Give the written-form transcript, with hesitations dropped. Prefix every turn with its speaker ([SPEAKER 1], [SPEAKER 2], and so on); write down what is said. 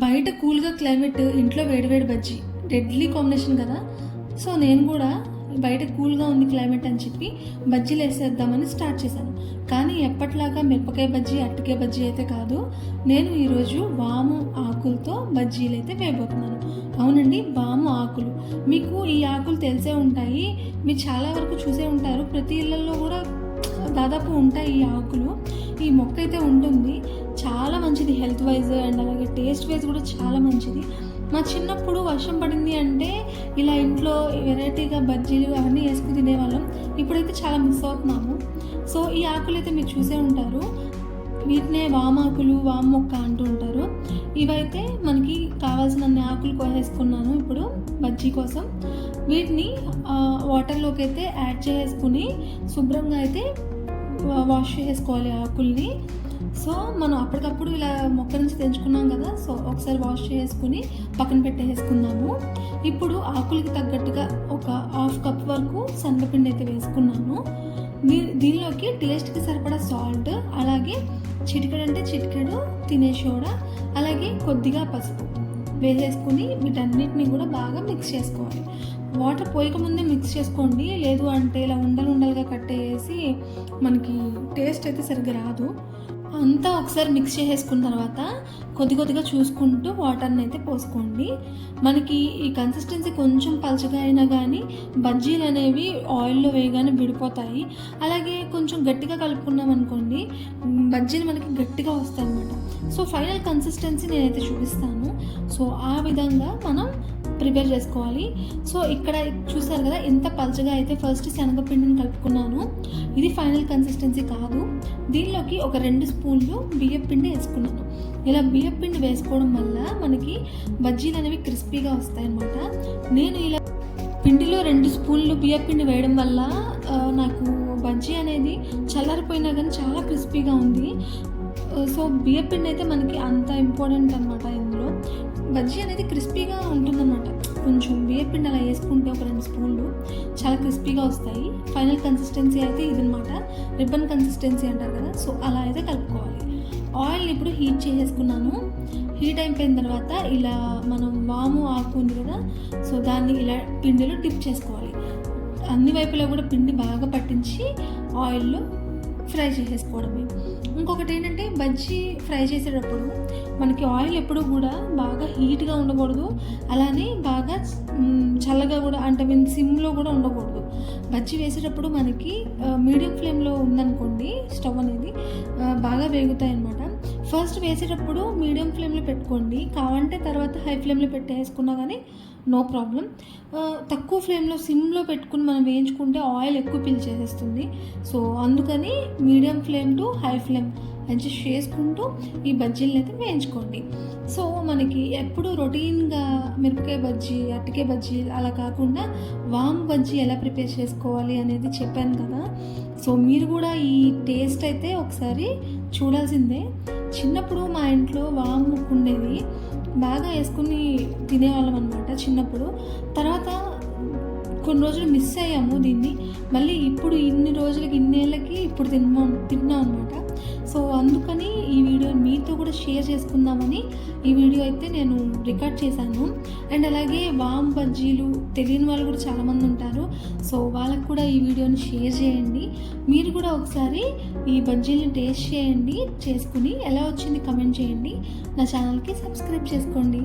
[SPEAKER 1] బయట కూల్గా క్లైమేట్, ఇంట్లో వేడివేడి బజ్జీ డెడ్లీ కాంబినేషన్ కదా. సో నేను కూడా బయట కూల్గా ఉంది క్లైమేట్ అని చెప్పి బజ్జీలు వేసేద్దామని స్టార్ట్ చేశాను. కానీ ఎప్పట్లాగా మిరపకాయ బజ్జీ, అరటికాయ బజ్జీ అయితే కాదు. నేను ఈరోజు వాము ఆకులతో బజ్జీలు అయితే వేయబోతున్నాను. అవునండి, వాము ఆకులు. మీకు ఈ ఆకులు తెలిసే ఉంటాయి, మీరు చాలా వరకు చూసే ఉంటారు. ప్రతి ఇళ్ళల్లో కూడా దాదాపు ఉంటాయి ఈ ఆకులు. ఈ మొక్క అయితే ఉంటుంది, చాలా మంచిది హెల్త్ వైజ్ అండ్ అలాగే టేస్ట్ వైజ్ కూడా చాలా మంచిది. మా చిన్నప్పుడు వర్షం పడింది అంటే ఇలా ఇంట్లో వెరైటీగా బజ్జీలు అవన్నీ వేసుకుని తినేవాళ్ళం. ఇప్పుడైతే చాలా మిస్ అవుతున్నాము. సో ఈ ఆకులు అయితే మీరు చూసే ఉంటారు, వీటినే వామాకులు, వాము మొక్క అంటూ ఉంటారు. ఇవైతే మనకి కావాల్సినన్ని ఆకులు కోసేసుకున్నాను ఇప్పుడు బజ్జీ కోసం. వీటిని వాటర్లోకి అయితే యాడ్ చేసుకుని శుభ్రంగా అయితే వాష్ చేసుకోవాలి ఆకుల్ని. సో మనం అప్పటికప్పుడు ఇలా మొక్క నుంచి తెంచుకున్నాం కదా, సో ఒకసారి వాష్ చేసుకుని పక్కన పెట్టేసుకుందాము. ఇప్పుడు ఆకులకి తగ్గట్టుగా ఒక 1/2 కప్ వరకు శనగపిండి అయితే వేసుకున్నాను. దీనిలోకి టేస్ట్కి సరిపడా సాల్ట్, అలాగే చిటికెడు తినే సోడా, అలాగే కొద్దిగా పసుపు వేసేసుకుని వీటన్నిటిని కూడా బాగా మిక్స్ చేసుకోవాలి. వాటర్ పోయకముందే మిక్స్ చేసుకోండి, లేదు అంటే ఇలా ఉండలుగా కట్టేసి మనకి టేస్ట్ అయితే సరిగ్గా రాదు. అంతా ఒకసారి మిక్స్ చేసేసుకున్న తర్వాత కొద్దిగా చూసుకుంటూ వాటర్ని అయితే పోసుకోండి. మనకి ఈ కన్సిస్టెన్సీ కొంచెం పలచగా అయినా కానీ బజ్జీలు అనేవి ఆయిల్లో వేయగానే విడిపోతాయి. అలాగే కొంచెం గట్టిగా కలుపుకున్నాం అనుకోండి, బజ్జీలు మనకి గట్టిగా వస్తాయి అన్నమాట. సో ఫైనల్ కన్సిస్టెన్సీ నేనైతే చూపిస్తాను. సో ఆ విధంగా మనం ప్రిపేర్ చేసుకోవాలి. సో ఇక్కడ చూసారు కదా ఎంత పలచగా అయితే ఫస్ట్ శనగపిండిని కలుపుకున్నాను. ఇది ఫైనల్ కన్సిస్టెన్సీ కాదు. దీనిలోకి ఒక 2 స్పూన్లు బియ్యపిండి వేసుకున్నాను. ఇలా బియ్యపిండి వేసుకోవడం వల్ల మనకి బజ్జీలు అనేవి క్రిస్పీగా వస్తాయి అన్నమాట. నేను ఇలా పిండిలో 2 స్పూన్లు బియ్యపిండి వేయడం వల్ల నాకు బజ్జీ అనేది చల్లారిపోయినా కానీ చాలా క్రిస్పీగా ఉంది. సో బియ్యపిండి అయితే మనకి అంత ఇంపార్టెంట్ అనమాట. ఇందులో బజ్జీ అనేది క్రిస్పీగా ఉంటుందన్నమాట. కొంచెం బియ్యపిండి అలా వేసుకుంటే ఒక 2 స్పూన్లు చాలా క్రిస్పీగా వస్తాయి. ఫైనల్ కన్సిస్టెన్సీ అయితే ఇదనమాట, రిబ్బన్ కన్సిస్టెన్సీ అంటారు కదా. సో అలా అయితే కలుపుకోవాలి. ఆయిల్ని ఇప్పుడు హీట్ చేసేసుకున్నాను. హీట్ అయిపోయిన తర్వాత ఇలా మనం వాము ఆకు ఉంది కదా, సో దాన్ని ఇలా పిండిలో డిప్ చేసుకోవాలి. అన్ని వైపులా కూడా పిండి బాగా పట్టించి ఆయిల్లో ఫ్రై చేసేసుకోవడమే. ఇంకొకటి ఏంటంటే బజ్జీ ఫ్రై చేసేటప్పుడు మనకి ఆయిల్ ఎప్పుడు కూడా బాగా హీట్గా ఉండకూడదు, అలానే బాగా చల్లగా కూడా అంటే సిమ్లో కూడా ఉండకూడదు. బజ్జీ వేసేటప్పుడు మనకి మీడియం ఫ్లేమ్లో ఉందనుకోండి స్టవ్ అనేది బాగా వేగుతాయి అన్నమాట. ఫస్ట్ వేసేటప్పుడు మీడియం ఫ్లేమ్లో పెట్టుకోండి, కావంటే తర్వాత హై ఫ్లేమ్లో పెట్టేసుకున్నా కానీ నో ప్రాబ్లం. తక్కువ ఫ్లేమ్లో సిమ్లో పెట్టుకుని మనం వేయించుకుంటే ఆయిల్ ఎక్కువ పీల్చేసేస్తుంది. సో అందుకని medium flame to high flame adjust చేసుకుంటూ ఈ బజ్జీలను అయితే వేయించుకోండి. సో మనకి ఎప్పుడు రొటీన్గా మిరపకాయ బజ్జీ, అరటికాయ బజ్జీ అలా కాకుండా వామ్ బజ్జీ ఎలా ప్రిపేర్ చేసుకోవాలి అనేది చెప్పాను కదా. సో మీరు కూడా ఈ టేస్ట్ అయితే ఒకసారి చూడాల్సిందే. చిన్నప్పుడు మా ఇంట్లో వామ్ ముక్కు ఉండేది, బాగా వేసుకుని తినేవాళ్ళం అనమాట చిన్నప్పుడు. తర్వాత కొన్ని రోజులు మిస్ అయ్యాము దీన్ని, మళ్ళీ ఇప్పుడు ఇన్ని రోజులకి ఇన్నేళ్ళకి ఇప్పుడు తిన్నాం అనమాట. సో అందుకని ఈ వీడియో మీతో కూడా షేర్ చేసుకుందామని ఈ వీడియో అయితే నేను రికార్డ్ చేశాను. అండ్ అలాగే వామ్ బజ్జీలు తెలియని వాళ్ళు కూడా చాలామంది ఉంటారు. సో వాళ్ళకు కూడా ఈ వీడియోని షేర్ చేయండి. మీరు కూడా ఒకసారి ఈ బజ్జీలని టేస్ట్ చేసుకుని ఎలా వచ్చింది కమెంట్ చేయండి. నా ఛానల్కి సబ్స్క్రైబ్ చేసుకోండి.